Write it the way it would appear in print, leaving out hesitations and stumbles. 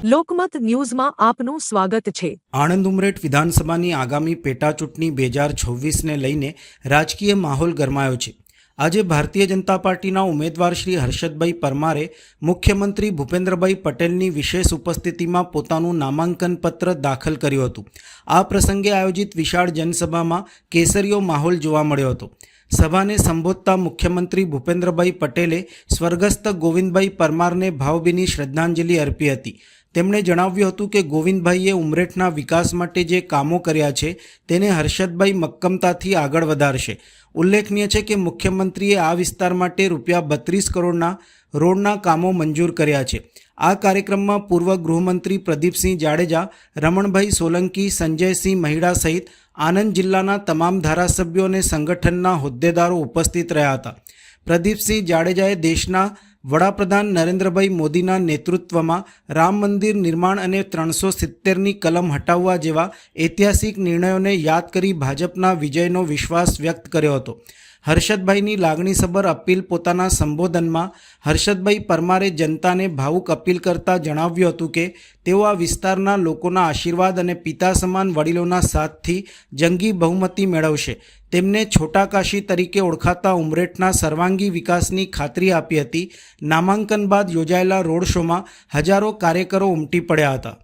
લોકમત ન્યૂઝમાં આપનું સ્વાગત છે। આણંદ ઉમરેઠ વિધાનસભાની આગામી પેટા ચૂંટણી 2026ને લઈને રાજકીય માહોલ ગરમાયો છે। આજે ભારતીય જનતા પાર્ટીના ઉમેદવાર શ્રી હર્ષદભાઈ પરમારે મુખ્યમંત્રી ભૂપેન્દ્રભાઈ પટેલની વિશેષ ઉપસ્થિતિમાં પોતાનું નામાંકન પત્ર દાખલ કર્યું હતું। આ પ્રસંગે આયોજિત વિશાળ જનસભામાં કેસરીયો માહોલ જોવા મળ્યો હતો। સભાને સંબોધતા મુખ્યમંત્રી ભૂપેન્દ્રભાઈ પટેલે સ્વર્ગસ્થ ગોવિંદભાઈ પરમારને ભાવભીની શ્રદ્ધાંજલિ અર્પી હતી। તેમણે જણાવ્યું હતું કે ગોવિંદભાઈએ ઉમરેઠના વિકાસ માટે જે કામો કર્યા છે તેને હર્ષદભાઈ મક્કમતાથી આગળ વધારશે। ઉલ્લેખનીય છે કે મુખ્યમંત્રીએ આ વિસ્તાર માટે ₹32 કરોડના રોડના કામો મંજૂર કર્યા છે। આ કાર્યક્રમમાં પૂર્વ ગૃહમંત્રી પ્રદીપસિંહ જાડેજા, રમણભાઈ સોલંકી, સંજયસિંહ મહિડા સહિત આણંદ જિલ્લાના તમામ ધારાસભ્યો અને સંગઠનના હોદ્દેદારો ઉપસ્થિત રહ્યા હતા। પ્રદીપસિંહ જાડેજાએ દેશના વડાપ્રધાન નરેન્દ્રભાઈ મોદીના નેતૃત્વમાં રામ મંદિર નિર્માણ અને 370ની કલમ હટાવવા જેવા ઐતિહાસિક નિર્ણયોને યાદ કરી ભાજપના વિજયનો વિશ્વાસ વ્યક્ત કર્યો હતો। હર્ષદભાઈની લાગણીસભર અપીલ પોતાના સંબોધનમાં હર્ષદભાઈ પરમારે જનતાને ભાવુક અપીલ કરતા જણાવ્યું હતું કે તેઓ આ વિસ્તારના લોકોના આશીર્વાદ અને પિતા સમાન વડીલોના સાથથી જંગી બહુમતી મેળવશે। તેમને છોટા કાશી તરીકે ઓળખાતા ઉમરેઠના સર્વાંગી વિકાસની ખાતરી આપી હતી। નામાંકન બાદ યોજાયેલા રોડ શોમાં હજારો કાર્યકરો ઉમટી પડ્યા હતા।